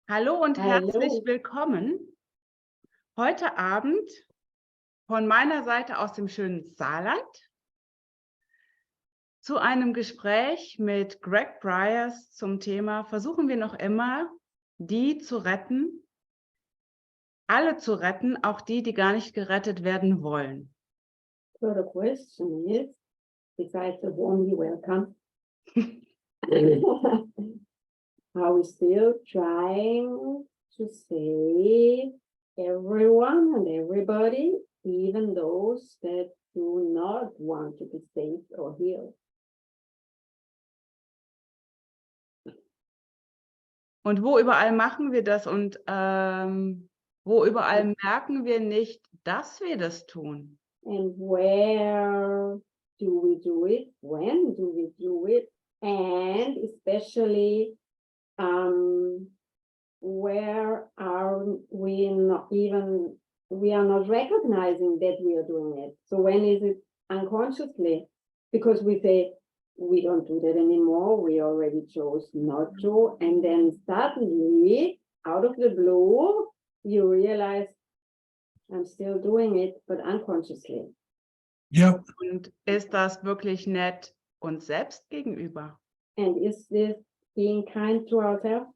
Hallo und herzlich Hallo. willkommen. Heute Abend von meiner Seite aus dem schönen Saarland zu einem Gespräch mit Greg Bryers zum Thema Versuchen wir noch immer, die zu retten, alle zu retten, auch die, die gar nicht gerettet werden wollen. So the question is, besides the warmly welcome, are we still trying to save everyone and everybody, even those that do not want to be saved or healed? Und wo überall machen wir das und wo überall merken wir nicht, dass wir das tun? And where do we do it? When do we do it? And especially, where are we not even, we are not recognizing that we are doing it. So when is it unconsciously? Because we say, we don't do that anymore, we already chose not to. And then suddenly, out of the blue, you realize, I'm still doing it, but unconsciously. Yep. Und ist das wirklich nett uns selbst gegenüber? And is this being kind to ourselves?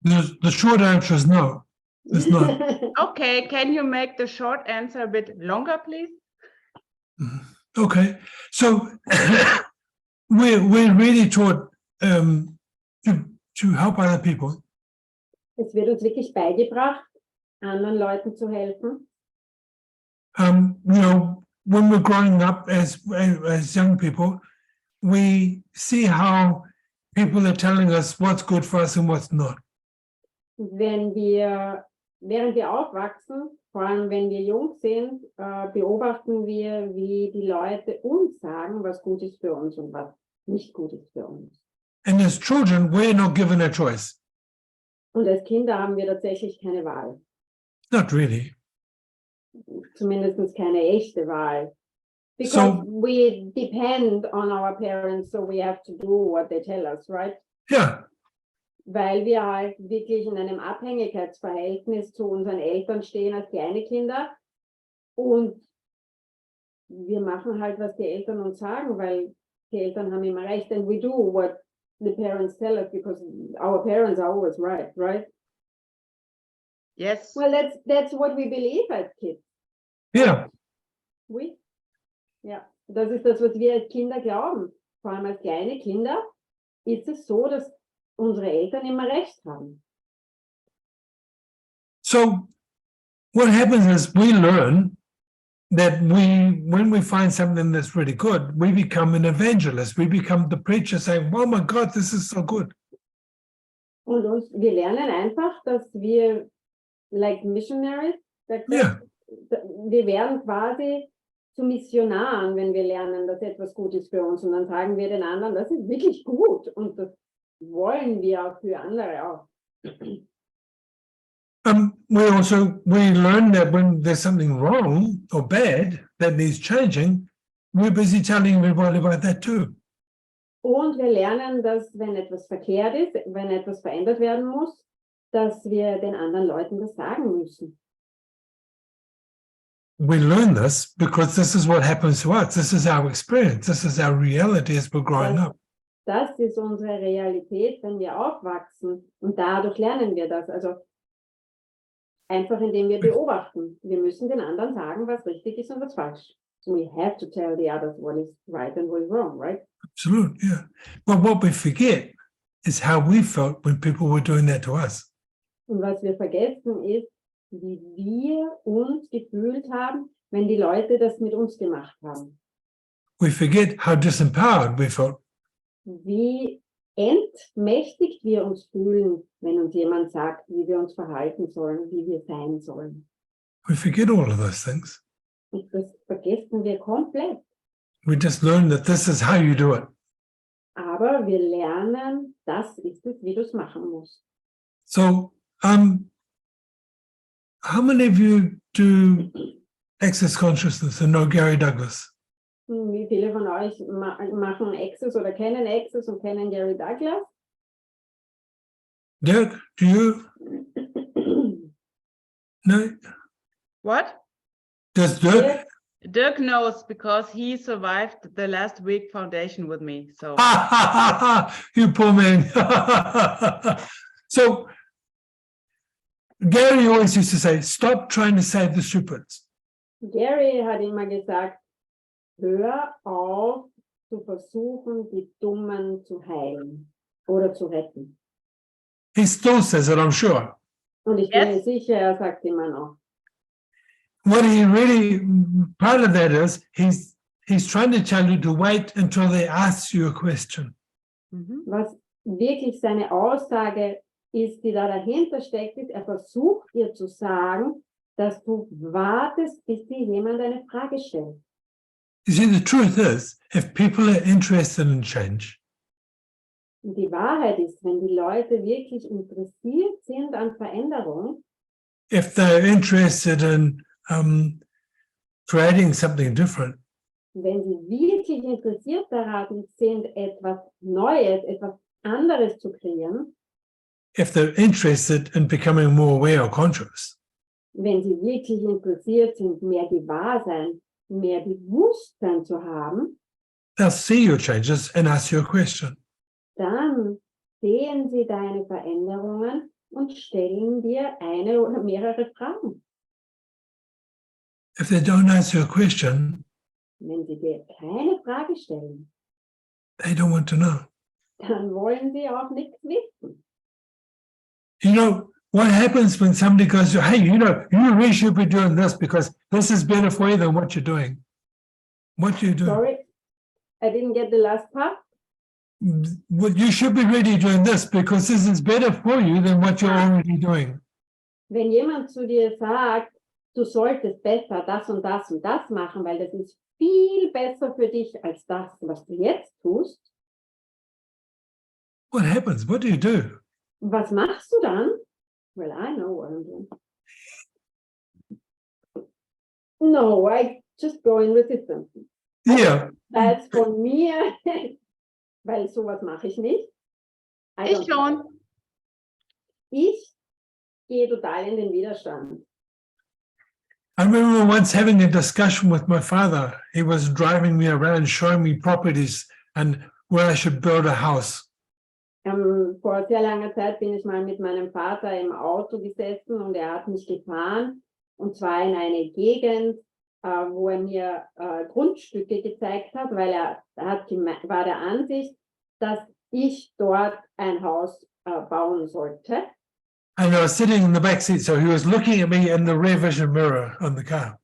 The short answer is no. It's not. Okay, can you make the short answer a bit longer, please? Okay. So we're really taught to help other people. Es wird uns wirklich beigebracht, anderen Leuten zu helfen. You know, when we're growing up as young people, we see how people are telling us what's good for us and what's not. Während wir aufwachsen, vor allem wenn wir jung sind, beobachten wir, wie die Leute uns sagen, was gut ist für uns und was nicht gut ist für uns. And as children, we're not given a choice. Und als Kinder haben wir tatsächlich keine Wahl. Not really. Zumindest keine echte Wahl. Because So- we depend on our parents, so we have to do what they tell us, right? Yeah. Weil wir halt wirklich in einem Abhängigkeitsverhältnis zu unseren Eltern stehen als kleine Kinder. Und wir machen halt, was die Eltern uns sagen, weil die Eltern haben immer recht. And we do what the parents tell us, because our parents are always right, right? Yes. Well, that's what we believe as kids. Yeah. Ja, das ist das, was wir als Kinder glauben. Vor allem als kleine Kinder ist es so, dass unsere Eltern immer recht haben. So what happens is we learn that when we find something that's really good, we become an evangelist. We become the preacher saying, oh my God, this is so good. Und wir lernen einfach, dass wir, like missionaries, Yeah. wir werden quasi zu Missionaren, wenn wir lernen, dass etwas gut ist für uns. Und dann sagen wir den anderen, das ist wirklich gut. Und das wollen wir auch für andere auch. We learn that when there's something wrong or bad that needs changing, we're busy telling everybody about that too. Und wir lernen, dass wenn etwas verkehrt ist, wenn etwas verändert werden muss, dass wir den anderen Leuten das sagen müssen. We learn this because this is what happens to us. This is our experience. This is our reality as we're growing up. Das ist unsere Realität, wenn wir aufwachsen. Und dadurch lernen wir das. Also einfach indem wir beobachten. Wir müssen den anderen sagen, was richtig ist und was falsch. So we have to tell the others what is right and what is wrong, right? Absolutely, yeah. But what we forget is how we felt when people were doing that to us. Und was wir vergessen ist, wie wir uns gefühlt haben, wenn die Leute das mit uns gemacht haben. We forget how disempowered we felt. Wie entmächtigt wir uns fühlen, wenn uns jemand sagt, wie wir uns verhalten sollen, wie wir sein sollen. We forget all of those things. Und das vergessen wir komplett. We just learn that this is how you do it. Aber wir lernen, das ist es, wie du es machen musst. So, how many of you do access consciousness and know Gary Douglas? Wie viele von euch machen Access oder kennen Access und kennen Gary Douglas? Dirk, do you? No? What? Does Dirk? Dirk knows because he survived the last week foundation with me. So You poor man. So Gary always used to say, stop trying to save the stupids. Gary hat immer gesagt, hör auf zu versuchen, die Dummen zu heilen oder zu retten. He still says it, I'm sure. Und ich bin mir sicher, sagt immer noch. What he really, part of that is, he's trying to tell you to wait until they ask you a question. Was wirklich seine Aussage ist, die da dahinter steckt, ist, er versucht dir zu sagen, dass du wartest, bis dir jemand eine Frage stellt. You see, the truth is, if people are interested in change, Und die Wahrheit ist, wenn die Leute wirklich interessiert sind an Veränderung, if they're interested in creating something different, wenn sie wirklich interessiert daran sind, etwas Neues, etwas anderes zu kreieren, if they're interested in becoming more aware or conscious, wenn sie wirklich interessiert sind, mehr Gewahrsein, mehr Bewusstsein zu haben, they'll see your changes and ask you a question. dann sehen sie deine Veränderungen und stellen dir eine oder mehrere Fragen. If they don't ask you a question, Wenn sie dir keine Frage stellen, they don't want to know. dann wollen sie auch nichts wissen. You know, what happens when somebody goes, hey, you know, you really should be doing this because this is better for you than what you're doing. What do you do? Sorry, I didn't get the last part. Well, you should be really doing this because this is better for you than what you're already doing. Wenn jemand zu dir sagt, du solltest besser das und das und das machen, weil das ist viel besser für dich als das, was du jetzt tust, What happens? What do you do? was machst du dann? Well, I know what I'm doing. No, I just go in resistance. Yeah. Als von mir, weil sowas mache ich nicht. ich schon. Ich gehe total in den Widerstand. I remember once having a discussion with my father. He was driving me around, showing me properties and where I should build a house. Vor sehr langer Zeit bin ich mal mit meinem Vater im Auto gesessen und er hat mich gefahren, und zwar in eine Gegend, wo er mir Grundstücke gezeigt hat, weil er war der Ansicht, dass ich dort ein Haus bauen sollte. And I was sitting in the back seat, so he was looking at me in the rear vision mirror on the car,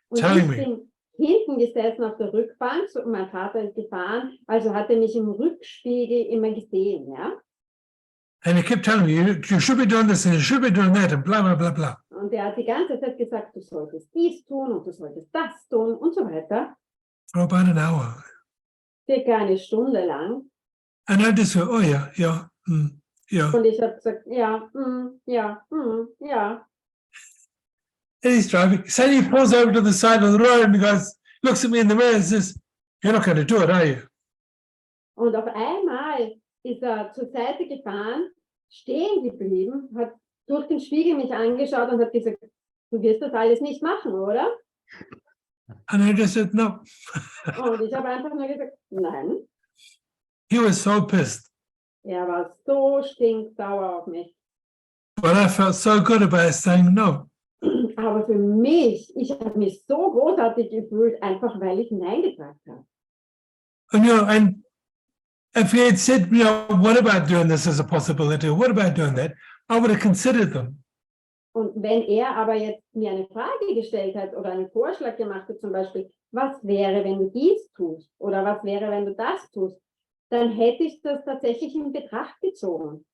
Und telling ich me, bin hinten gesessen auf der Rückbank, so, mein Vater ist gefahren, also hat er mich im Rückspiegel immer gesehen, ja. and he kept telling me, you should be doing this and you should be doing that and blah, blah, blah, blah. Und er hat die ganze Zeit gesagt, du solltest dies tun und du solltest das tun und so weiter. For about an hour. Circa eine Stunde lang. And I just went, oh yeah, yeah, yeah. Und ich habe gesagt, ja, ja, ja. And he's driving. Suddenly he pulls over to the side of the road and he goes, looks at me in the mirror and says, you're not going to do it, are you? Und auf einmal ist er zur Seite gefahren, stehen geblieben, hat durch den Spiegel mich angeschaut und hat gesagt, du wirst das alles nicht machen, oder? And I just said, no. Und ich habe einfach nur gesagt, nein. He was so pissed. Er war so stinksauer auf mich. But I felt so good about saying no. Aber für mich, ich habe mich so großartig gefühlt, einfach weil ich Nein gesagt habe. And, you know, and if he had said, you know, what about doing this as a possibility? Or what about doing that? I would have considered them. Und wenn er aber jetzt mir eine Frage gestellt hat oder einen Vorschlag gemacht hat, zum Beispiel, was wäre, wenn du dies tust? Oder was wäre, wenn du das tust? Dann hätte ich das tatsächlich in Betracht gezogen.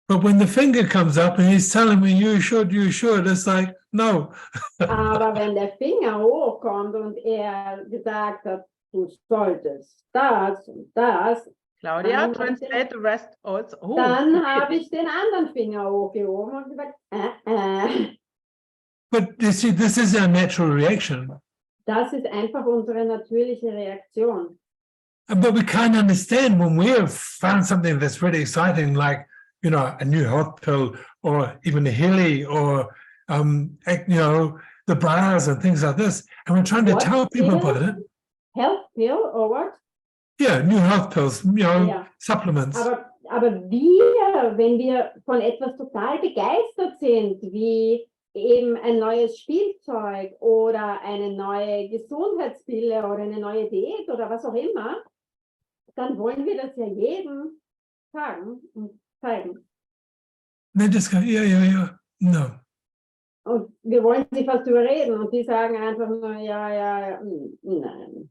But when the finger comes up and he's telling me, you should, it's like, no. Aber wenn der Finger hochkommt und er gesagt hat, du solltest das und das, Claudia, translate the rest also. Oh, dann habe ich den anderen Finger hochgehoben und gesagt, But you see, this is our natural reaction. Das ist einfach unsere natürliche Reaktion. But we can't understand when we have found something that's really exciting, like, you know, a new health pill or even a Heli or, you know, the bras and things like this. And we're trying to What tell people pill? about it. Health pill or what? Yeah, new health pills, you know, Ja. supplements. Aber wir, wenn wir von etwas total begeistert sind, wie eben ein neues Spielzeug oder eine neue Gesundheitspille oder eine neue Diät oder was auch immer, dann wollen wir das ja jedem sagen und zeigen. They just go, yeah. No. Und wir wollen sie fast überreden und die sagen einfach nur, ja, nein.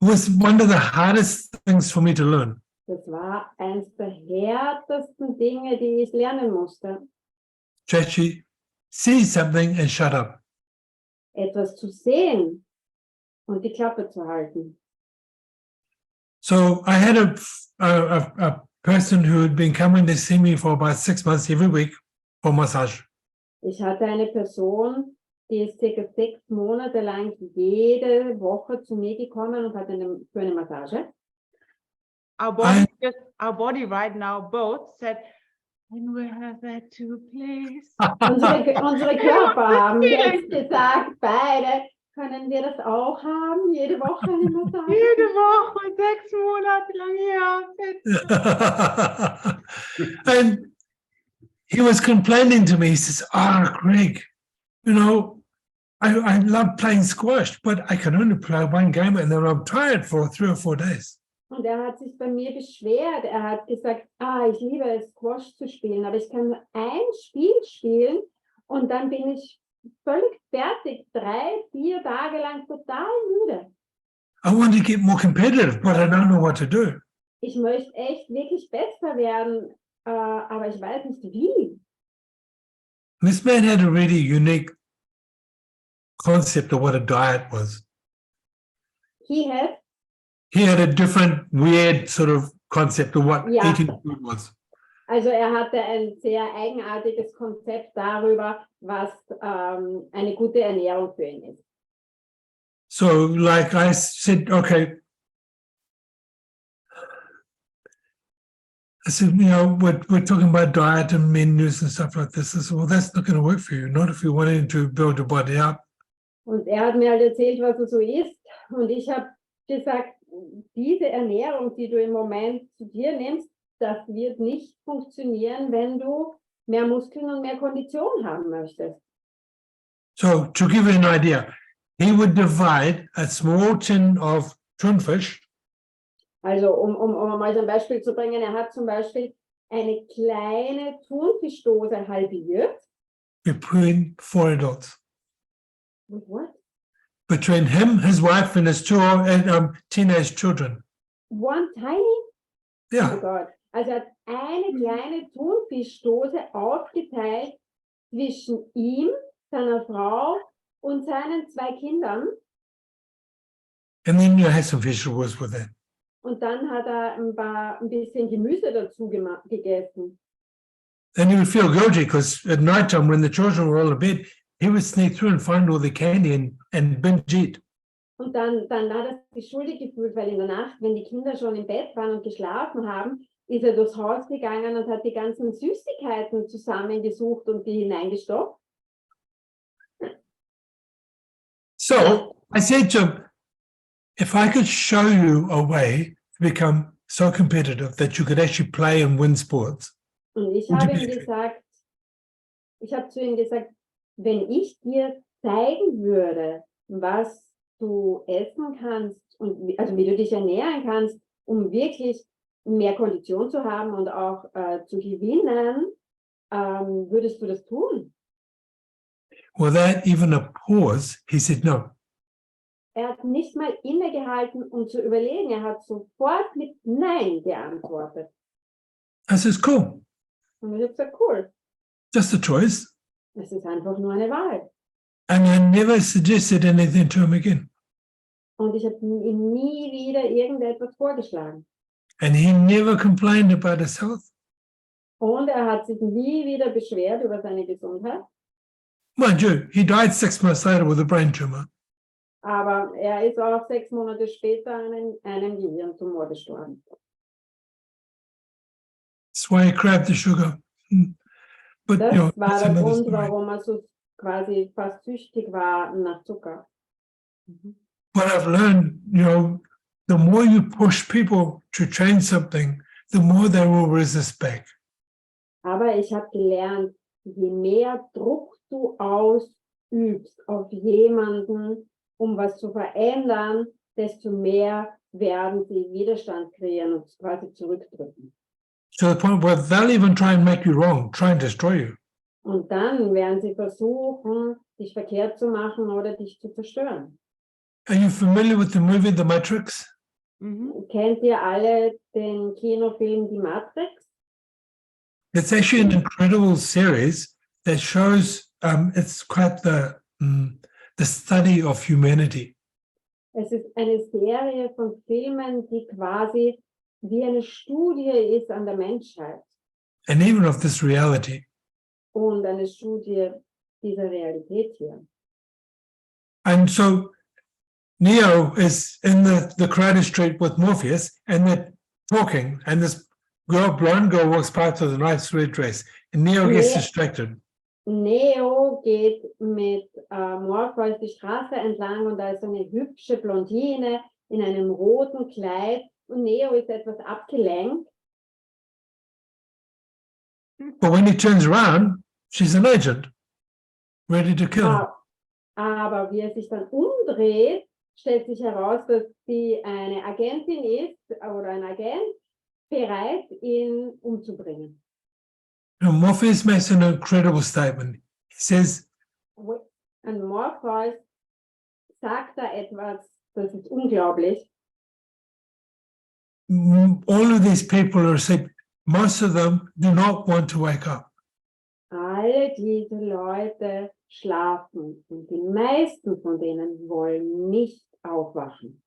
It was one of the hardest things for me to learn. Das war eins der härtesten Dinge, die ich lernen musste. To actually see something and shut up. Etwas zu sehen und die Klappe zu halten. So I had a person who had been coming to see me for about 6 months every week for massage. Ich hatte eine Person, die ist circa 6 Monate lang jede Woche zu mir gekommen und hat für eine Massage. Our body right now both said, "Can we have that too, please?" Unsere Körper haben jetzt gesagt, beide, können wir das auch haben? Jede Woche eine Massage? Jede Woche, 6 Monate lang, ja. And he was complaining to me. He says, Greg, you know, I love playing squash, but I can only play one game and then I'm tired for 3 or 4 days. Und er hat sich bei mir beschwert. Er hat gesagt, ich liebe es, Squash zu spielen, aber ich kann nur ein Spiel spielen und dann bin ich völlig fertig, 3, 4 Tage lang total müde. I want to get more competitive, but I don't know what to do. Ich möchte echt wirklich besser werden, aber ich weiß nicht wie. This man had a really unique concept of what a diet was. He had a different, weird sort of concept of what eating food was. Also er hatte ein sehr eigenartiges Konzept darüber, was eine gute Ernährung für ihn ist. So, like I said, okay. I said, you know, we're talking about diet and menus and stuff like this. I said, well, that's not going to work for you, not if you're wanting to build your body up. Und er hat mir halt erzählt, was er so isst. Und ich habe gesagt, diese Ernährung, die du im Moment zu dir nimmst, das wird nicht funktionieren, wenn du mehr Muskeln und mehr Kondition haben möchtest. So, to give you an idea, he would divide a small tin of tunfish. Also, um mal so ein Beispiel zu bringen, er hat zum Beispiel eine kleine Thunfischdose halbiert. Between 4 adults. With what? Between him, his wife, and his 2 teenage children. One tiny? Yeah. Oh Gott. Also er hat eine kleine Thunfischdose aufgeteilt zwischen ihm, seiner Frau und seinen 2 Kindern. And then you have some vegetables with it. Und dann hat er ein bisschen Gemüse dazu gegessen. Then he would feel guilty because at night time when the children were all in bed, he would sneak through and find all the candy and binge eat. Und dann hat er sich schuldig gefühlt, weil in der Nacht, wenn die Kinder schon im Bett waren und geschlafen haben, ist er durchs Haus gegangen und hat die ganzen Süßigkeiten zusammengesucht und die hineingestopft. So I said to him, if I could show you a way to become so competitive that you could actually play and win sports. Und ich habe zu ihm gesagt, wenn ich dir zeigen würde, was du essen kannst und also wie du dich ernähren kannst, um wirklich mehr Kondition zu haben und auch zu gewinnen, würdest du das tun? Without even a pause, he said no. Er hat nicht mal innegehalten, um zu überlegen. Er hat sofort mit Nein geantwortet. I said, cool. Und ich habe gesagt, cool. Just a choice. Es ist einfach nur eine Wahl. And I never suggested anything to him again. Und ich habe ihm nie wieder irgendetwas vorgeschlagen. And he never complained about his health. Und er hat sich nie wieder beschwert über seine Gesundheit. Mind you, he died 6 months later with a brain tumor. Aber er ist auch 6 Monate später an einem Gehirntumor gestorben. That's why he craved the sugar. But Das you know, war that's der another Grund, story. warum er so quasi fast süchtig war nach Zucker. What I've learned, you know, the more you push people to change something, the more they will resist back. Aber ich habe gelernt, je mehr Druck du ausübst auf jemanden, um was zu verändern, desto mehr werden sie Widerstand kreieren und quasi zurückdrücken. To the point where they'll even try and make you wrong, try and destroy you. Und dann werden sie versuchen, dich verkehrt zu machen oder dich zu zerstören. Are you familiar with the movie The Matrix? Kennt ihr alle den Kinofilm Die Matrix? It's actually an incredible series that shows it's quite the study of humanity. Es ist eine Serie von Filmen, die quasi wie eine Studie ist an der Menschheit And even of this reality. und eine Studie dieser Realität hier. And so Neo is in the crowded street with Morpheus, and they're talking, and this blonde girl walks past with a nice red dress, and Neo gets distracted. Neo geht mit Morpheus die Straße entlang und da ist eine hübsche Blondine in einem roten Kleid und Neo ist etwas abgelenkt. But when he turns around, she's an agent, ready to kill. Aber wie er sich dann umdreht, stellt sich heraus, dass sie eine Agentin ist oder ein Agent, bereit, ihn umzubringen. And Morpheus makes an incredible statement. He says, Und Morpheus sagt da etwas, das ist unglaublich. all of these people are asleep. Most of them do not want to wake up. Alle diese Leute schlafen und die meisten von denen wollen nicht aufwachen.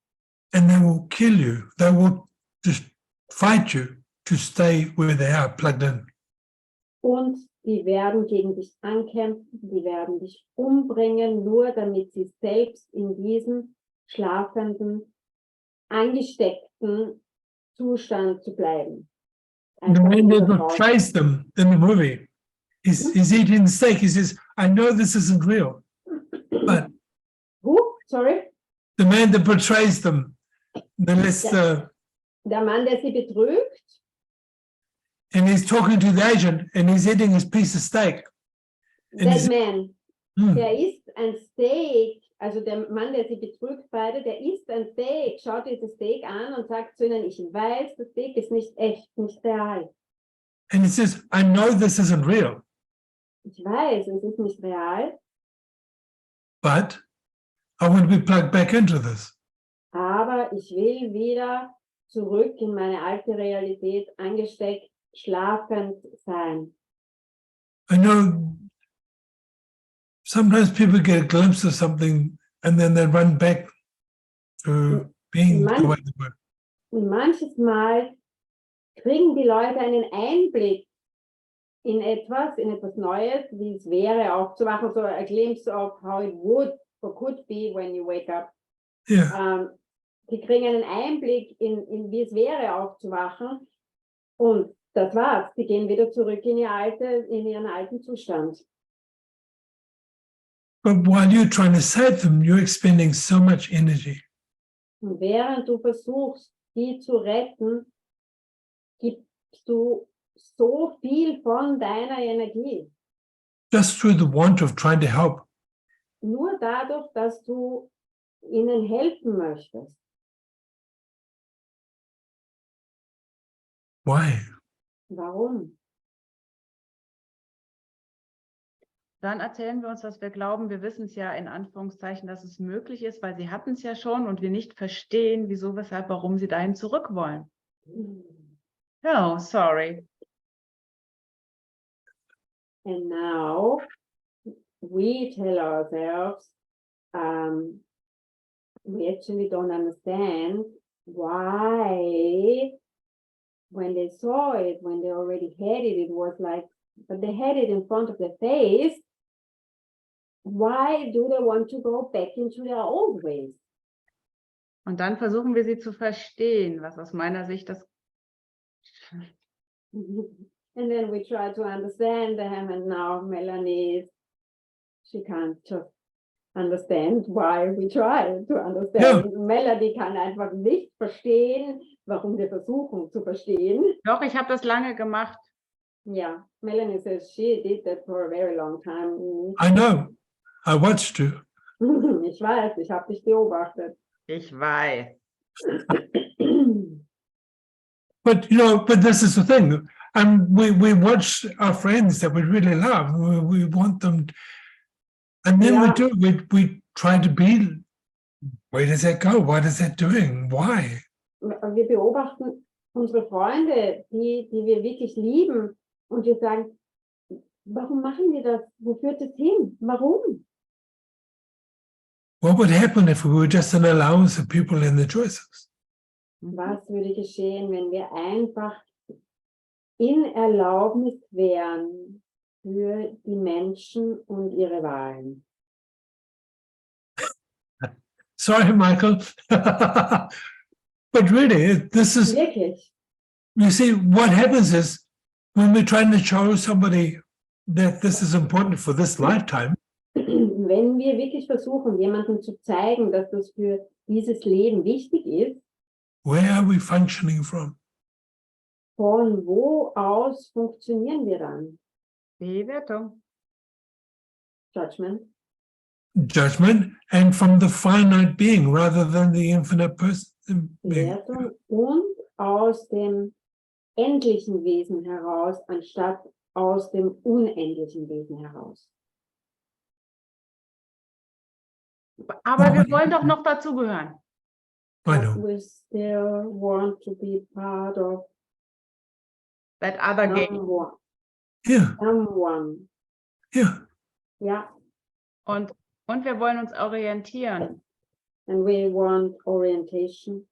And they will kill you. They will just fight you to stay where they are, plugged in. Und die werden gegen dich ankämpfen, die werden dich umbringen, nur damit sie selbst in diesem schlafenden, angesteckten Zustand zu bleiben. The man that betrays them in the movie, he's eating steak. He says, I know this isn't real. But Who? Sorry? the man that betrays them, Der Mann, der sie betrügt, and he's talking to the agent and he's eating his piece of steak. And that he's- man, Hmm. der isst ein Steak, also der Mann, der sie betrügt beide, der isst ein Steak, schaut dieses Steak an und sagt zu ihnen, ich weiß, das Steak ist nicht echt, nicht real. And he says, I know this isn't real, Ich weiß, es ist nicht real, but I want to be plugged back into this. aber ich will wieder zurück in meine alte Realität angesteckt, schlafend sein. I know sometimes people get a glimpse of something and then they run back to being the way they were. Und manches Mal kriegen die Leute einen Einblick in etwas Neues, wie es wäre, aufzuwachen, so a glimpse of how it would or could be when you wake up. Yeah. Die kriegen einen Einblick in wie es wäre, aufzuwachen. Und das war's. Die gehen wieder zurück in ihren alten Zustand. But while you're trying to save them, you're expending so much energy. Und während du versuchst, die zu retten, gibst du so viel von deiner Energie. Just through the want of trying to help. Nur dadurch, dass du ihnen helfen möchtest. Why? Warum? Dann erzählen wir uns, was wir glauben. Wir wissen es ja in Anführungszeichen, dass es möglich ist, weil sie hatten es ja schon und wir nicht verstehen, wieso, weshalb, warum sie dahin zurück wollen. Oh, sorry. And now we tell ourselves, we actually don't understand why, when they saw it, when they already had it, it was like, but they had it in front of their face. why do they want to go back into their old ways? Und dann versuchen wir sie zu verstehen, was aus meiner Sicht das And then we try to understand them, and now Melanie, she can't just understand why we try to understand. Ja. Melanie kann einfach nicht verstehen, warum wir versuchen zu verstehen. Doch, ich habe das lange gemacht. Yeah, Melanie says she did that for a very long time. I know. I watched you. Ich weiß, ich habe dich beobachtet. Ich weiß. But but this is the thing. And we watch our friends that we really love. We want them, and then we try to be. Where does that go? What is that doing? Why? Wir beobachten unsere Freunde, die wir wirklich lieben, und wir sagen, warum machen die das? Wo führt es hin? Warum? What would happen if we were just an allowance of people in the choices? Was würde geschehen, wenn wir einfach in Erlaubnis wären für die Menschen und ihre Wahlen? Sorry, Michael. But really, this is, Wirklich. you see, what happens is when we're trying to show somebody that this is important for this lifetime, Wenn wir wirklich versuchen, jemandem zu zeigen, dass das für dieses Leben wichtig ist, where are we functioning from? von wo aus funktionieren wir dann? Bewertung. Judgment. Judgment, and from the finite being rather than the infinite person being. Bewertung und aus dem endlichen Wesen heraus, anstatt aus dem unendlichen Wesen heraus. Aber wir wollen doch noch dazugehören. I But know. we still want to be part of That other game. someone. Yeah, Someone. yeah. Ja, Und wir wollen uns orientieren. and we want orientation.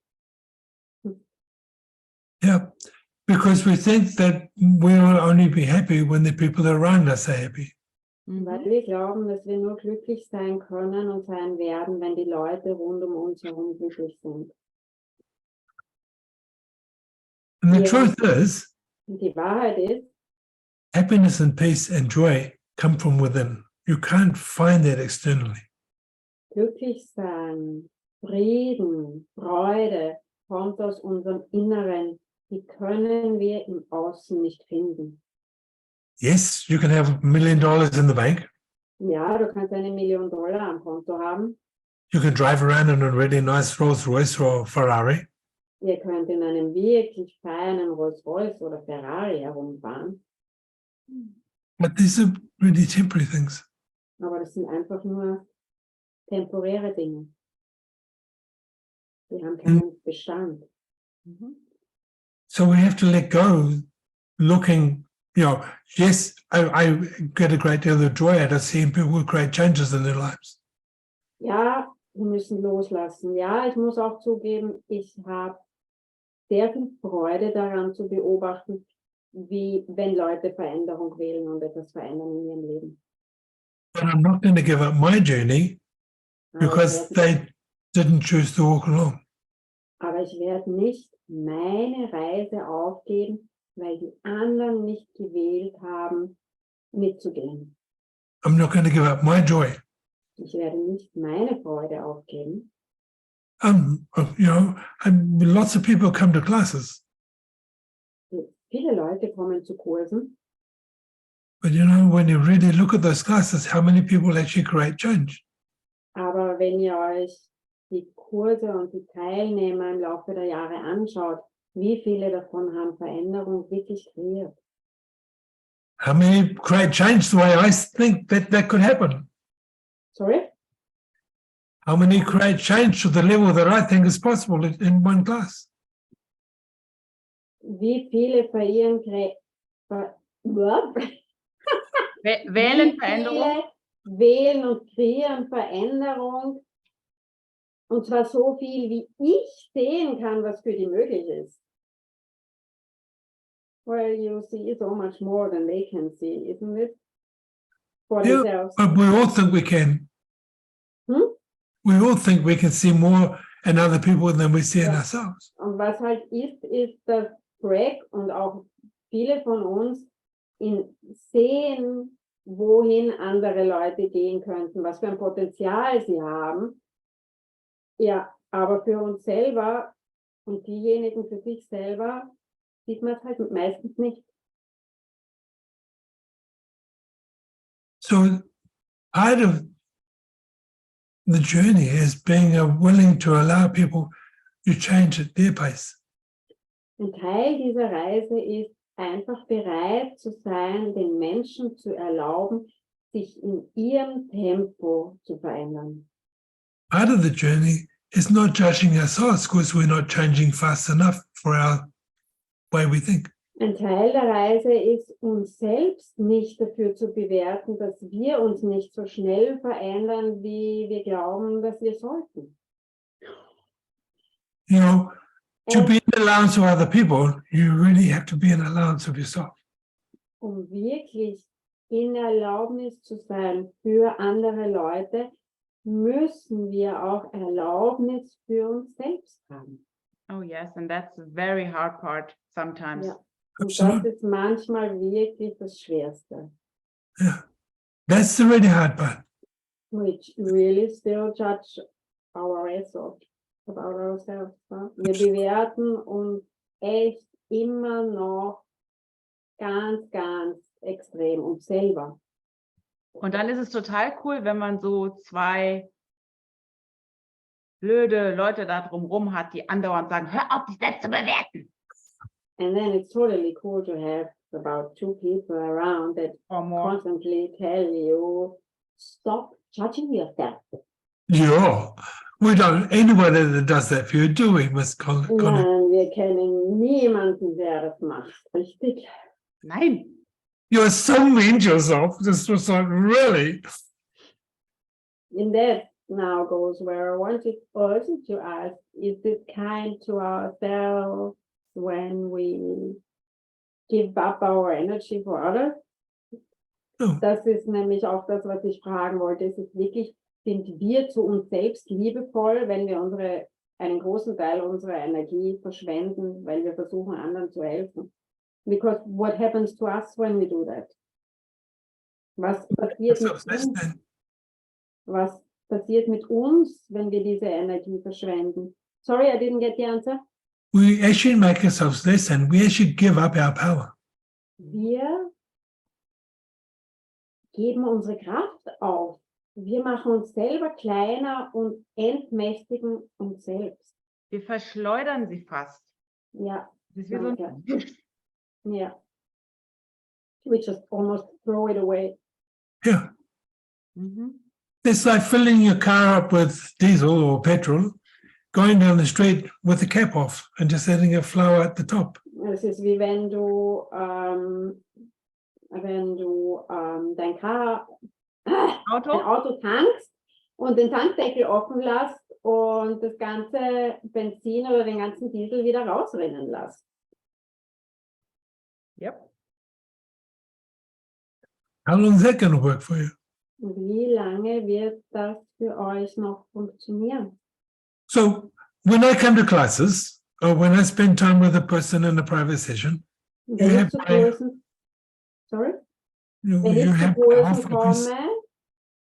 Yeah, because we think that we will only be happy when the people around us are happy. Weil wir glauben, dass wir nur glücklich sein können und sein werden, wenn die Leute rund um uns herum glücklich sind. And the Yeah. truth is, Und die Wahrheit ist, happiness and peace and joy come from within. You can't find that externally. glücklich sein, Frieden, Freude kommt aus unserem Inneren. Die können wir im Außen nicht finden. Yes, you can have $1 million in the bank. Ja, du kannst $1 Million am Konto haben. You can drive around in a really nice Rolls Royce or Ferrari. Ihr könnt in einem wirklich feinen Rolls-Royce oder Ferrari herumfahren. But these are really temporary things. Aber das sind einfach nur temporäre Dinge. Die haben keinen Bestand. So we have to let go, looking, yes, I get a great deal of joy out of seeing people with great changes in their lives. Ja, wir müssen loslassen. Ja, ich muss auch zugeben, ich habe sehr viel Freude daran zu beobachten, wie wenn Leute Veränderung wählen und etwas verändern in ihrem Leben. But I'm not going to give up my journey because they didn't choose to walk along. Aber ich werde nicht meine Reise aufgeben, weil die anderen nicht gewählt haben, mitzugehen. I'm not going to give up my joy. Ich werde nicht meine Freude aufgeben. Lots of people come to classes, Viele Leute kommen zu Kursen, but when you really look at those classes, how many people actually create change? aber wenn ihr euch die Kurse und die Teilnehmer im Laufe der Jahre anschaut, wie viele davon haben Veränderung wirklich kreiert? How many create change the way I think that could happen? Sorry? How many create change to the level that I think is possible in one class? Wie viele verirren Wählen Veränderung. wählen und kreieren Veränderung, und zwar so viel, wie ich sehen kann, was für die möglich ist. Well, you see so much more than they can see, isn't it? for Yeah, themselves. but we all think we can. We all think we can see more in other people than we see in ourselves. Und was halt ist, dass Greg und auch viele von uns sehen, wohin andere Leute gehen könnten, was für ein Potenzial sie haben. Ja, aber für uns selber und diejenigen für sich selber sieht man es halt meistens nicht. So part of the journey is being willing to allow people to change at their pace. Ein Teil dieser Reise ist einfach bereit zu sein, den Menschen zu erlauben, sich in ihrem Tempo zu verändern. Part of the journey is not judging ourselves because we're not changing fast enough for our way we think. Ein Teil der Reise ist, uns selbst nicht dafür zu bewerten, dass wir uns nicht so schnell verändern, wie wir glauben, dass wir sollten. You know, to be in allowance of other people, you really have to be in allowance of yourself. Um wirklich in Erlaubnis zu sein für andere Leute, müssen wir auch Erlaubnis für uns selbst haben. Oh yes, and that's the very hard part sometimes. Ja. Und das Absolutely. ist manchmal wirklich das Schwerste. Yeah. That's the really hard part. Which really still judge our result about ourselves. Ne? Wir bewerten uns echt immer noch ganz, ganz extrem uns selber. Und dann ist es total cool, wenn man so zwei blöde Leute da drumherum hat, die andauernd sagen, hör auf, dich selbst zu bewerten. And then it's totally cool to have about 2 people around that Or more. constantly tell you, stop judging yourself. Yeah. We don't, anybody that does that for you, do we, Miss Connie? Nein, wir kennen niemanden, der das macht, richtig? Nein. You're so mean to yourself. This was like, really? And that now goes where I wanted also to ask, is it kind to ourselves when we give up our energy for others? No. Das ist nämlich auch das, was ich fragen wollte. Ist es wirklich, sind wir zu uns selbst liebevoll, wenn wir einen großen Teil unserer Energie verschwenden, weil wir versuchen, anderen zu helfen? Because what happens to us when we do that? Was passiert mit uns? Was passiert mit uns, wenn wir diese Energie verschwenden? Sorry, I didn't get the answer. We actually make ourselves less and we actually give up our power. Wir geben unsere Kraft auf. Wir machen uns selber kleiner und entmächtigen uns selbst. Wir verschleudern sie fast. Ja, Das ist wie so ein danke. Ja. We just almost throw it away. Yeah. Mhm. It's like filling your car up with diesel or petrol, going down the street with the cap off and just letting it flow at the top. Es ist wie wenn du dein Auto tankst und den Tankdeckel offen lässt und das ganze Benzin oder den ganzen Diesel wieder rausrennen lässt. Yep. How long is that going to work for you? Und wie lange wird das für euch noch funktionieren? So when I come to classes or when I spend time with a person in a private session, Wenn have ich zu my- Kursen, sorry? you Wenn ich zu have Kursen focus. komme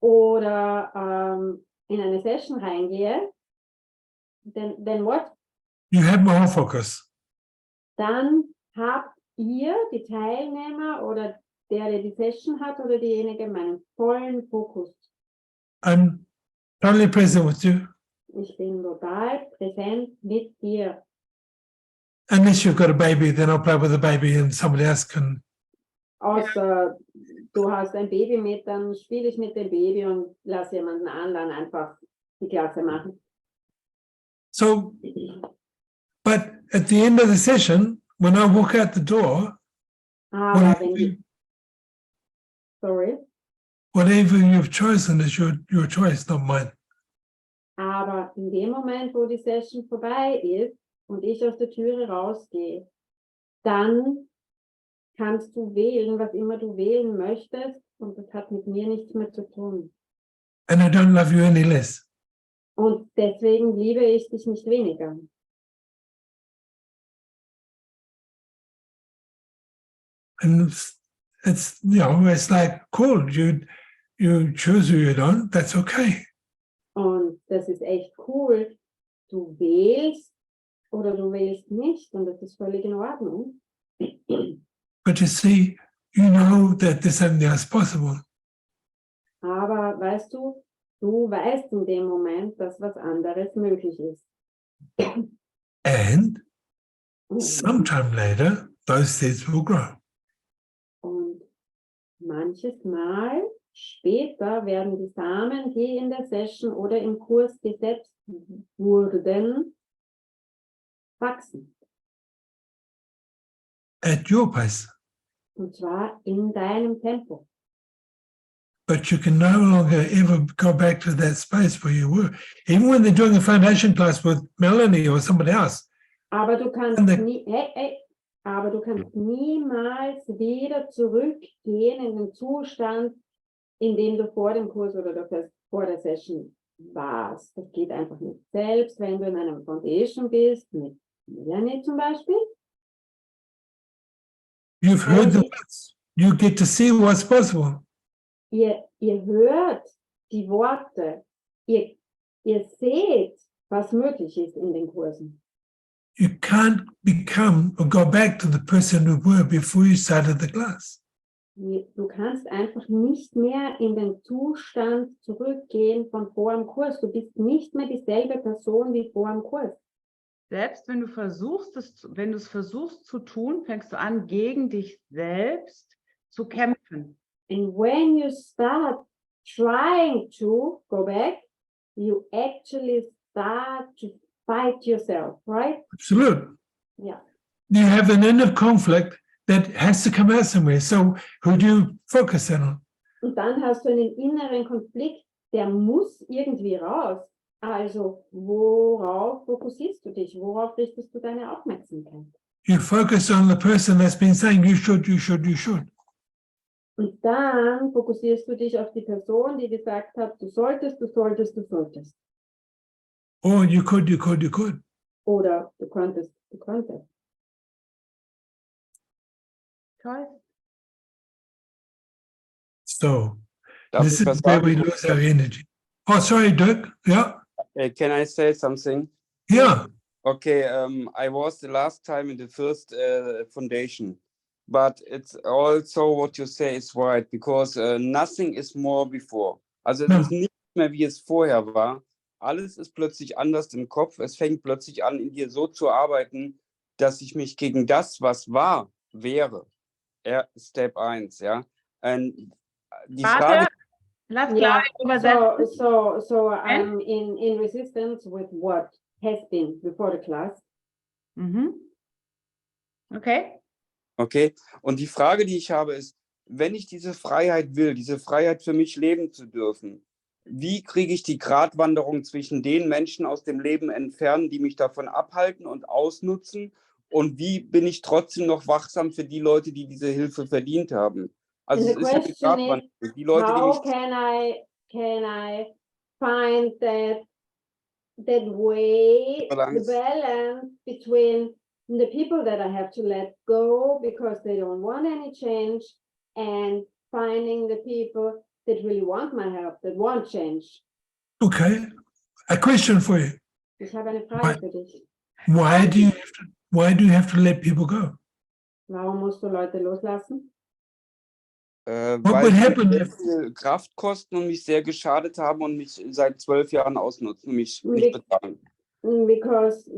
oder in eine Session reingehe, then what? You have more focus. Dann habt ihr, die Teilnehmer oder der die Session hat oder diejenige, meinen vollen Fokus. I'm totally present with you, Ich bin total präsent mit dir. unless you've got a baby, then I'll play with the baby and somebody else can. Außer du hast ein Baby mit, dann spiele ich mit dem Baby und lass jemanden anderen einfach die Klasse machen. So, but at the end of the session, when I walk out the door, Aber sorry. whatever you've chosen is your choice, not mine. Aber in dem Moment, wo die Session vorbei ist und ich aus der Türe rausgehe, dann kannst du wählen, was immer du wählen möchtest, und das hat mit mir nichts mehr zu tun. And I don't love you any less. Und deswegen liebe ich dich nicht weniger. And it's it's like, cool, you choose who you don't, that's okay. Und das ist echt cool. Du wählst oder du wählst nicht, und das ist völlig in Ordnung. But you see, you know that there's something else possible. Aber weißt du, du weißt in dem Moment, dass was anderes möglich ist. And sometime later, those seeds will grow. Und manches Mal später werden die Samen, die in der Session oder im Kurs gesetzt wurden, wachsen. At your pace. Und zwar in deinem Tempo. But you can no longer ever go back to that space where you were. Even when they're doing a foundation class with Melanie or somebody else. Aber du kannst, aber du kannst niemals wieder zurückgehen in den Zustand, in dem du vor dem Kurs oder vor der Session warst. Das geht einfach nicht. Selbst wenn du in einem Foundation bist, mit Melanie zum Beispiel. You've heard the words. You get to see what's possible. Ihr hört die Worte. Ihr seht, was möglich ist in den Kursen. You can't become or go back to the person you were before you started the class. Du kannst einfach nicht mehr in den Zustand zurückgehen von vor dem Kurs. Du bist nicht mehr dieselbe Person wie vor dem Kurs. Selbst wenn du es versuchst zu tun, fängst du an, gegen dich selbst zu kämpfen. And when you start trying to go back, you actually start to fight yourself, right? Absolutely. Yeah. You have an inner conflict that has to come out somewhere. So who do you focus in on? Und dann hast du einen inneren Konflikt, der muss irgendwie raus. Also worauf fokussierst du dich? Worauf richtest du deine Aufmerksamkeit? You focus on the person that's been saying you should, you should, you should. Und dann fokussierst du dich auf die Person, die gesagt hat, du solltest, du solltest, du solltest. Or you could, you could, you could. Oder du könntest, du könntest. Toll. So Darf this ich is was where we sagen? lose our energy. Oh, sorry, Dirk. Yeah. Can I say something? Yeah. Okay, I was the last time in the first foundation, but it's also what you say is right, because nothing is more before. Also es ist nicht mehr, wie es vorher war. Alles ist plötzlich anders im Kopf. Es fängt plötzlich an, in dir so zu arbeiten, dass ich mich gegen das, was wäre. Step 1, ja. Die Frage, lass klar übersetzen. So I'm in resistance with what has been before the class. Mhm. Okay. Okay, und die Frage, die ich habe, ist, wenn ich diese Freiheit will, diese Freiheit für mich leben zu dürfen, wie kriege ich die Gratwanderung zwischen den Menschen aus dem Leben entfernen, die mich davon abhalten und ausnutzen, und wie bin ich trotzdem noch wachsam für die Leute, die diese Hilfe verdient haben? Also es ist ja die Gratwanderung. Die Leute, die mich Can I find that way, the balance between the people that I have to let go because they don't want any change, and finding the people that really want my help, that want change. Okay. A question for you. Ich habe eine Frage für dich. Why do you have to let people go? Warum musst du Leute loslassen? What would weil sie happen sehr if viel Kraft kosten und mich sehr geschadet haben und mich seit 12 Jahren ausnutzen und mich nicht bezahlen. Because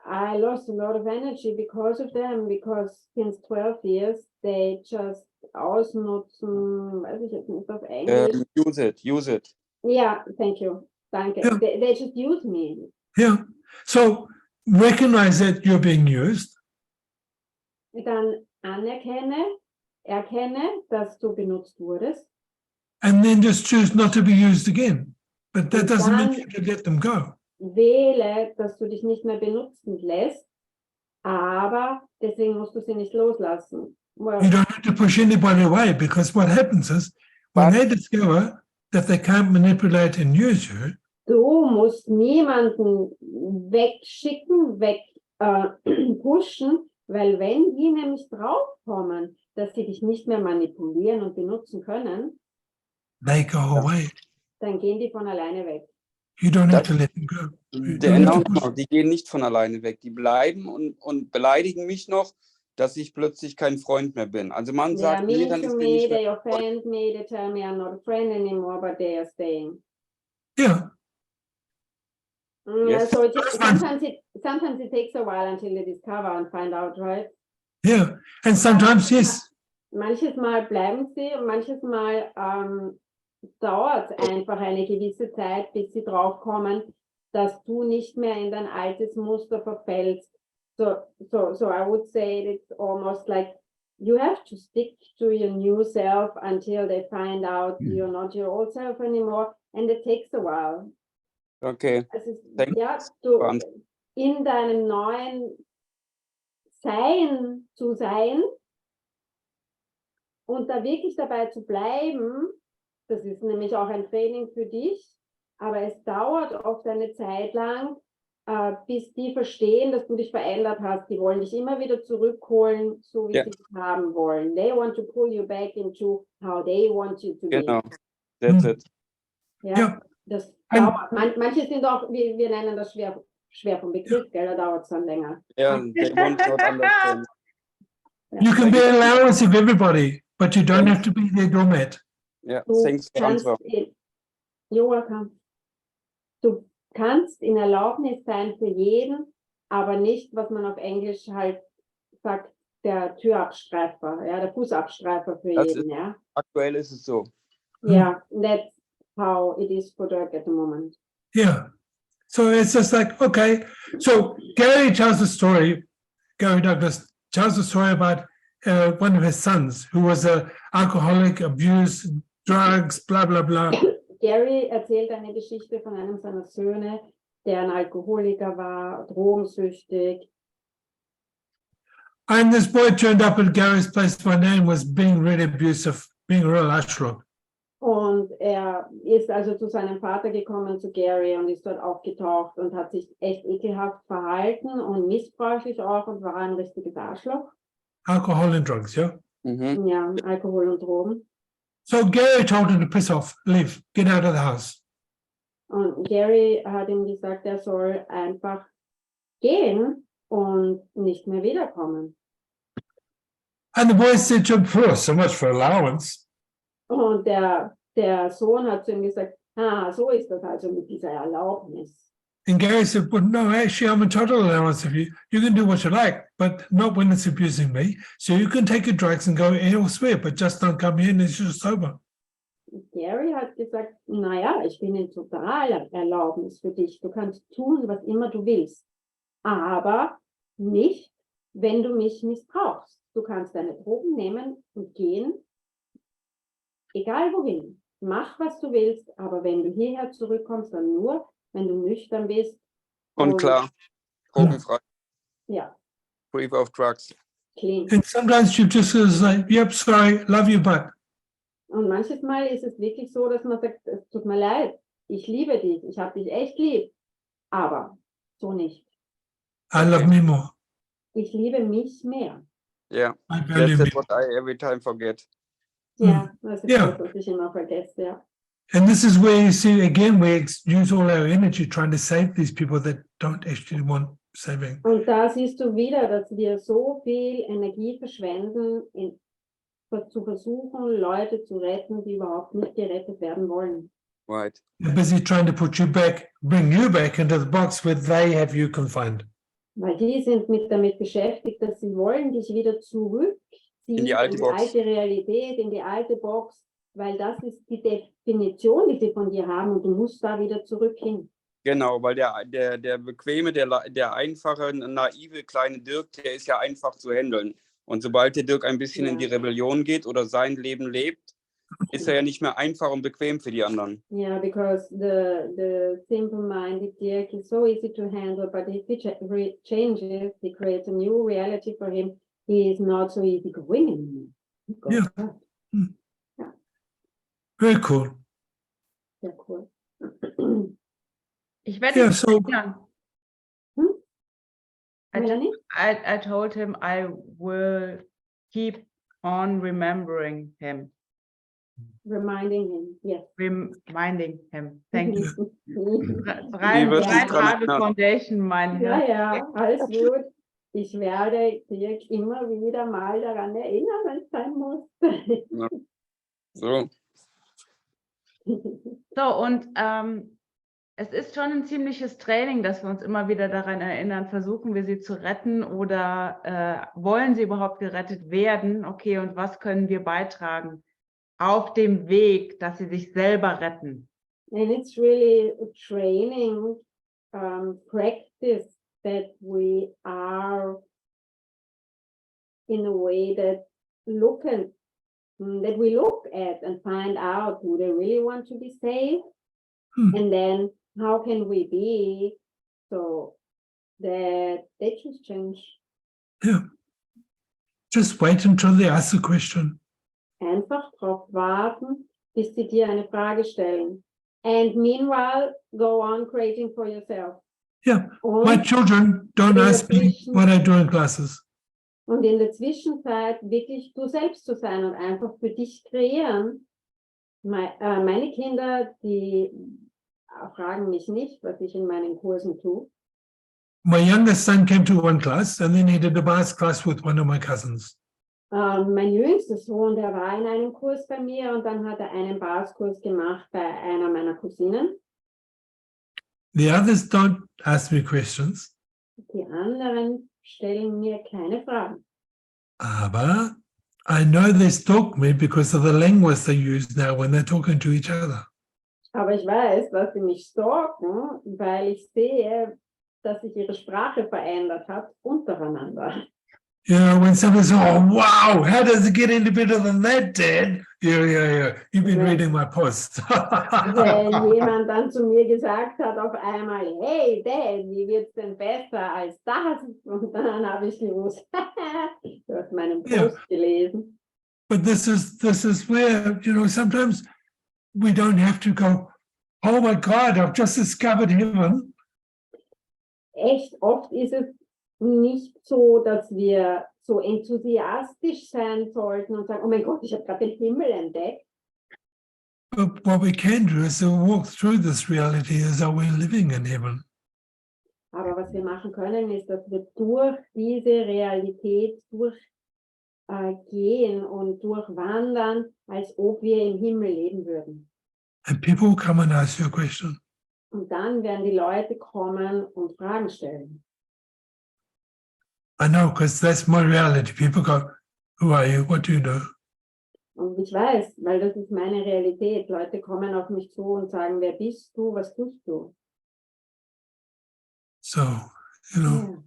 I lost a lot of energy because of them, because since 12 years they just ausnutzen, weiß ich jetzt nicht auf Englisch. Use it. Yeah, thank you. Danke. Yeah. They just use me. Yeah. So recognize that you're being used. Dann erkenne, dass du benutzt wurdest. And then just choose not to be used again. But that Und doesn't mean dann you have to let them go. wähle, dass du dich nicht mehr benutzen lässt, aber aber deswegen musst du sie nicht loslassen. Well, You don't have to push anybody away, because what happens is when they discover that they can't manipulate and use you, du musst niemanden wegschicken, pushen, weil wenn die nämlich draufkommen, dass sie dich nicht mehr manipulieren und benutzen können, they go away. dann gehen die von alleine weg. You don't have to let them go. You don't Genau, have to push. die gehen nicht von alleine weg. Die bleiben und beleidigen mich noch, dass ich plötzlich kein Freund mehr bin. Also man They are sagt, nee, mean dann to ist me, mir nicht they mehr offend me, they tell me I'm not a friend anymore, but they are staying. Yeah, Yes. So That's fine. sometimes it takes a while until they discover and find out, right? yeah. And sometimes, yes, Manches Mal bleiben sie und manches Mal dauert es einfach eine gewisse Zeit, bis sie draufkommen, dass du nicht mehr in dein altes Muster verfällst. So I would say it's almost like you have to stick to your new self until they find out you're not your old self anymore, and it takes a while. Okay. Also, Thanks. ja, du in deinem neuen Sein zu sein und da wirklich dabei zu bleiben, das ist nämlich auch ein Training für dich, aber es dauert oft eine Zeit lang, bis die verstehen, dass du dich verändert hast. Die wollen dich immer wieder zurückholen, so wie sie es haben wollen. They want to pull you back into how they want you to be. Genau, that's it. Ja, das dauert. Manche sind auch, wir nennen das schwer vom Begriff, gell? Da dauert es dann länger. Yeah, they want not understand. you can be an allowance of everybody, but you don't have to be their doormat. Ja, Du thanks for kannst answer. you're welcome. Du kannst in Erlaubnis sein für jeden, aber nicht, was man auf Englisch halt sagt, der Türabstreifer, ja, der Fußabstreifer für Das jeden, ist- ja. Aktuell ist es so. Yeah, that's how it is for Dirk at the moment. Yeah. So it's just like, okay. So Gary tells a story, Gary Douglas tells a story about one of his sons who was an alcoholic, abused, drugs, blah, blah, blah. Gary erzählt eine Geschichte von einem seiner Söhne, der ein Alkoholiker war, drogensüchtig. And this boy turned up at Gary's place one day and was being really abusive, being a real ashram. Und er ist also zu seinem Vater gekommen, zu Gary, und ist dort aufgetaucht und hat sich echt ekelhaft verhalten und missbräuchlich auch und war ein richtiges Arschloch. Alcohol and drugs, yeah? Mhm. Ja, Alkohol und Drogen. So Gary told him to piss off, leave, get out of the house. Und Gary hat ihm gesagt, er soll einfach gehen und nicht mehr wiederkommen. And the boy said to him, "Oh, so much for allowance." Und der Sohn hat zu ihm gesagt, so ist das also mit dieser Erlaubnis. And Gary said, "Well, no, actually, I'm a total allowance of you. You can do what you like, but not when it's abusing me. So you can take your drugs and go elsewhere, but just don't come here unless you're sober." Gary hat gesagt, naja, ich bin in totaler Erlaubnis für dich. Du kannst tun, was immer du willst. Aber nicht, wenn du mich missbrauchst. Du kannst deine Drogen nehmen und gehen, egal wohin. Mach, was du willst, aber wenn du hierher zurückkommst, dann nur, wenn du nüchtern bist. Und klar, drogenfrei, Ja, free of drugs. clean. And sometimes you just say, "Yep, sorry, love you, but." Und manches Mal ist es wirklich so, dass man sagt, es tut mir leid, ich liebe dich, ich habe dich echt lieb, aber so nicht. I love me more. Ich liebe mich mehr. Yeah, I value that's me. it, what I every time forget. Ja, das ist Ja. das, was ich immer vergesse, ja. And this is where you see, again, we use all our energy trying to save these people that don't actually want saving. Und da siehst du wieder, dass wir so viel Energie verschwenden, zu versuchen, Leute zu retten, die überhaupt nicht gerettet werden wollen. Right. They're busy trying to put you back, bring you back into the box where they have you confined. Weil die sind damit beschäftigt, dass sie wollen dich wieder zurückziehen In die alte Box. alte Realität, in die alte Box, weil das ist die Definition, die sie von dir haben, und du musst da wieder zurück hin. Genau, weil der bequeme, der einfache, naive kleine Dirk, der ist ja einfach zu handeln. Und sobald der Dirk ein bisschen in die Rebellion geht oder sein Leben lebt, ist er ja nicht mehr einfach und bequem für die anderen. Yeah, because the simple-minded Dirk is so easy to handle, but if he changes, he creates a new reality for him. He is not so easy going anymore. Yeah. Mm. Yeah. Very cool. Sehr cool. Ich werde Yeah, ihn so erinnern. Melanie? I told him I will keep on remembering him. Reminding him, yes. Reminding him. Thank you. Die wird sich dran Dreifache erinnern. Foundation, mein Hirn. Ja, alles gut. Ich werde Dirk immer wieder mal daran erinnern, wenn es sein muss. So. So, und es ist schon ein ziemliches Training, dass wir uns immer wieder daran erinnern, versuchen wir sie zu retten oder wollen sie überhaupt gerettet werden? Okay, und was können wir beitragen auf dem Weg, dass sie sich selber retten? And it's really a training, practice that we are in a way that that we look at and find out, do they really want to be saved? And then how can we be so that they just change? yeah. Just wait until they ask the question. Einfach drauf warten, bis sie dir eine Frage stellen. And meanwhile, go on creating for yourself. Yeah. Und My children don't ask me what I do in classes. Und in der Zwischenzeit wirklich du selbst zu sein und einfach für dich kreieren. Meine Kinder, die fragen mich nicht, was ich in meinen Kursen tue. My youngest son came to one class and then he did a math class with one of my cousins. Mein jüngster Sohn, der war in einem Kurs bei mir und dann hat er einen Baskurs gemacht bei einer meiner Cousinen. The others don't ask me questions. Die anderen stellen mir keine Fragen. Aber I know they stalk me because of the language they use now when they're talking to each other. Aber ich weiß, dass sie mich stalken, weil ich sehe, dass sich ihre Sprache verändert hat untereinander. You know, when somebody says, oh, wow, how does it get any better than that, Dad? Yeah. You've been reading my post. Wenn jemand dann zu mir gesagt hat auf einmal, hey Dad, wie wird's denn besser als das? Und dann habe ich gewusst, du hast meinen Post gelesen. But this is where, you know, sometimes we don't have to go, oh my God, I've just discovered heaven. Echt oft ist es nicht so, dass wir so enthusiastisch sein sollten und sagen, oh mein Gott, ich habe gerade den Himmel entdeckt. But what we can do is to walk through this reality as though we're living in heaven. Aber was wir machen können, ist, dass wir durch diese Realität gehen und durchwandern, als ob wir im Himmel leben würden. And people will come and ask you a question. Und dann werden die Leute kommen und Fragen stellen. I know, because that's my reality. People go, who are you? What do you do? Und ich weiß, weil das ist meine Realität. Leute kommen auf mich zu und sagen, wer bist du, was tust du? So, you know, Ja.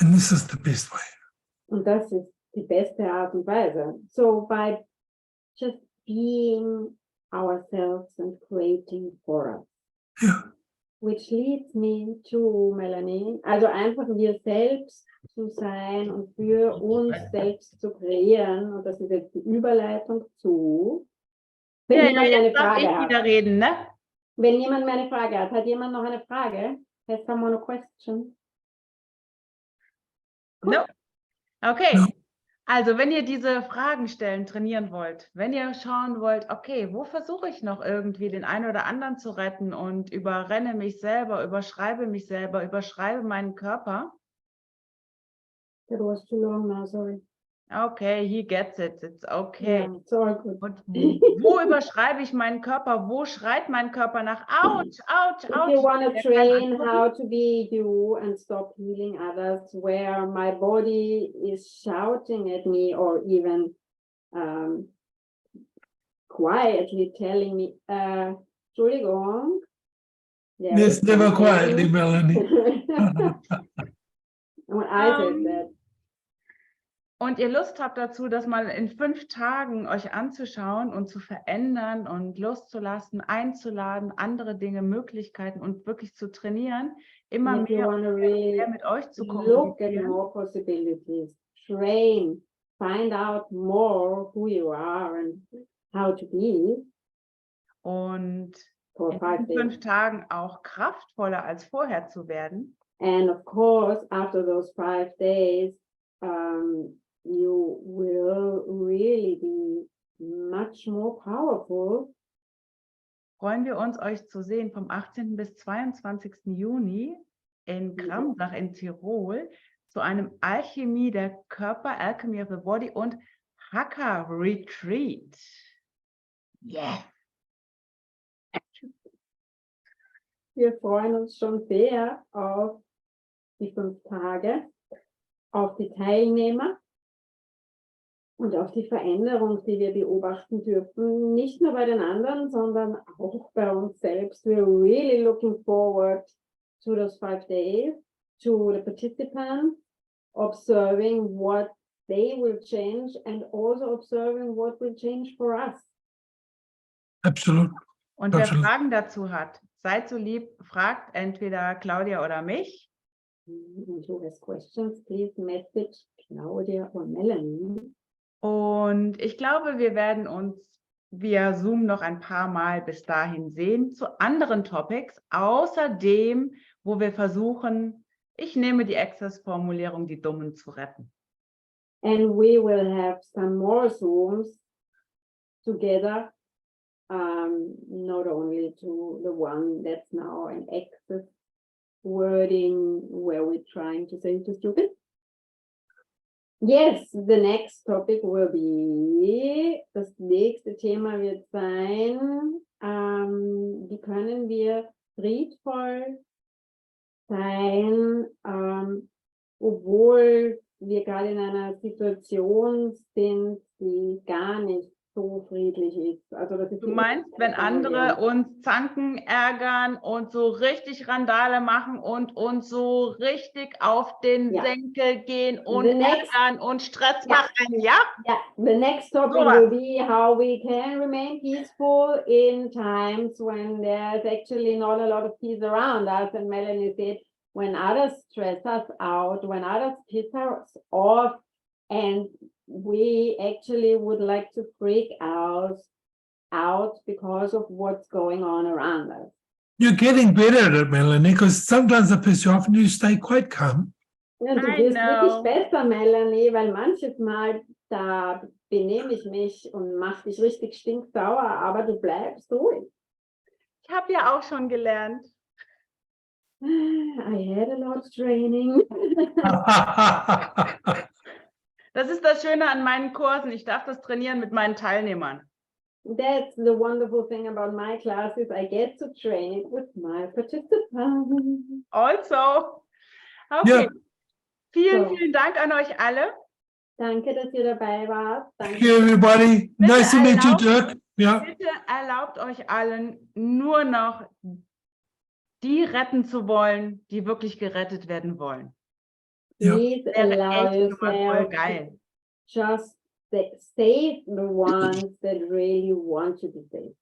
and this is the best way. Und das ist die beste Art und Weise. So by just being ourselves and creating for us. Yeah. Which leads me to Melanie. Also einfach wir selbst zu sein und für uns selbst zu kreieren. Und das ist jetzt die Überleitung zu. Wenn jemand eine Frage hat. Wieder reden, ne? Wenn jemand eine Frage hat. Hat jemand noch eine Frage? Has someone a question? No. Okay. No. Also, wenn ihr diese Fragen stellen trainieren wollt, wenn ihr schauen wollt, okay, wo versuche ich noch irgendwie den einen oder anderen zu retten und überrenne mich selber, überschreibe meinen Körper. That was too long now, sorry. Okay, he gets it, it's okay. Yeah, it's all good. Und wo überschreibe ich meinen Körper? Wo schreit mein Körper nach? Ouch, ouch, If ouch. you want to train how to be you and stop healing others, where my body is shouting at me or even quietly telling me, Entschuldigung. Yeah, Yes, never quietly, Melanie. When I said that. und ihr Lust habt dazu, das mal in 5 Tagen euch anzuschauen und zu verändern und loszulassen, einzuladen, andere Dinge, Möglichkeiten und wirklich zu trainieren, immer If you mehr want to und really mehr mit euch zu look at kommunizieren. more possibilities, train, find out more who you are and how to be Und for in 5 diesen 5 days. Tagen auch kraftvoller als vorher zu werden. And of course, after those 5 days, you will really be much more powerful. Freuen wir uns, euch zu sehen vom 18. bis 22. Juni in Kramsach in Tirol zu einem Alchemie der Körper, Alchemy of the Body und Hakka Retreat. Yeah! Wir freuen uns schon sehr auf die 5 Tage, auf die Teilnehmer und auf die Veränderung, die wir beobachten dürfen. Nicht nur bei den anderen, sondern auch bei uns selbst. We're really looking forward to those 5 days, to the participants, observing what they will change and also observing what will change for us. Absolut. Und wer Absolut. Fragen dazu hat, seid so lieb, fragt entweder Claudia oder mich. And who has questions, please message Claudia or Melanie. Und ich glaube, wir werden uns via Zoom noch ein paar Mal bis dahin sehen zu anderen Topics, außer dem, wo wir versuchen, ich nehme die Access-Formulierung, die Dummen zu retten. And we will have some more Zooms together, not only to the one that's now an access wording where we're trying to say to stupid. Yes, the next topic will be, das nächste Thema wird sein, wie können wir friedvoll sein, obwohl wir gerade in einer Situation sind, die gar nicht so friedlich ist. Also das ist Du meinst, wenn andere uns zanken, ärgern und so richtig Randale machen und uns so richtig auf den Senkel gehen und ärgern und Stress machen, ja? Yeah, the next topic will be how we can remain peaceful in times when there's actually not a lot of peace around us. And Melanie said, when others stress us out, when others piss us off, and we actually would like to freak out because of what's going on around us. You're getting better at it, Melanie, because sometimes I piss you off and you stay quite calm. Ja, du bist wirklich besser, Melanie, weil manches Mal, da benehme ich mich und mache dich richtig stinksauer, aber du bleibst ruhig. Ich habe ja auch schon gelernt. I had a lot of training. Das ist das Schöne an meinen Kursen. Ich darf das trainieren mit meinen Teilnehmern. That's the wonderful thing about my classes. I get to train it with my participants. Also. Okay. Yeah. Vielen Dank an euch alle. Danke, dass ihr dabei wart. Thank you, everybody. Bitte Nice to meet you, Dirk. Yeah. Bitte erlaubt euch allen nur noch die retten zu wollen, die wirklich gerettet werden wollen. Please allow Voll yourself geil. just save the ones that really want to be saved.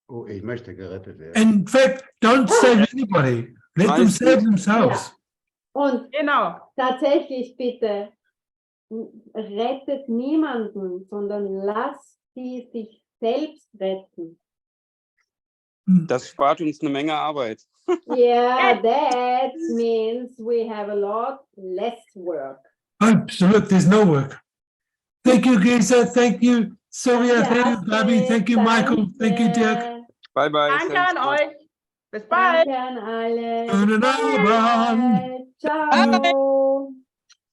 Oh, ich möchte gerettet werden. In fact, don't save anybody. Let them save themselves. Und Genau. tatsächlich bitte rettet niemanden, sondern lasst sie sich selbst retten. Das spart uns eine Menge Arbeit. Yeah, that means we have a lot less work. Absolutely, there's no work. Thank you, Gisa. Thank you, Sylvia. Thank you, Gabi. Thank you, Michael. Thank you, Dirk. Bye, bye. Danke an euch. Bis bald. Danke an alle. Schönen Abend. Ciao.